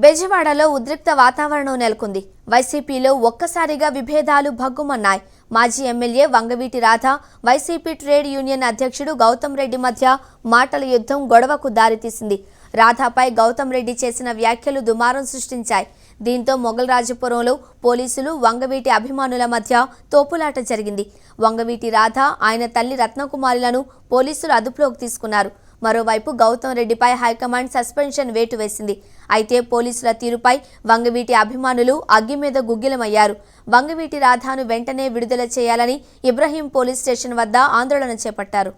బెజవాడలో ఉద్రిక్త వాతావరణం నెలకొంది. వైసీపీలో ఒక్కసారిగా విభేదాలు భగ్గుమన్నాయి. మాజీ MLA Vangaveeti Radha, YCP trade union అధ్యక్షుడు గౌతమ్ రెడ్డి మధ్య మాటల యుద్ధం గొడవకు దారితీసింది. రాధాపై గౌతమ్ రెడ్డి చేసిన వ్యాఖ్యలు దుమారం సృష్టించాయి. దీంతో మొగల్రాజపురంలో పోలీసులు, వంగవీటి అభిమానుల మధ్య తోపులాట జరిగింది. వంగవీటి రాధ, ఆయన తల్లి రత్నకుమారులను పోలీసులు అదుపులోకి తీసుకున్నారు. మరోవైపు గౌతమ్ రెడ్డిపై హైకమాండ్ సస్పెన్షన్ వేటు వేసింది. అయితే పోలీసుల తీరుపై వంగవీటి అభిమానులు అగ్గి మీద గుగ్గిలమయ్యారు. వంగవీటి రాధాను వెంటనే విడుదల చేయాలని ఇబ్రహీం పోలీస్ స్టేషన్ వద్ద ఆందోళన చేపట్టారు.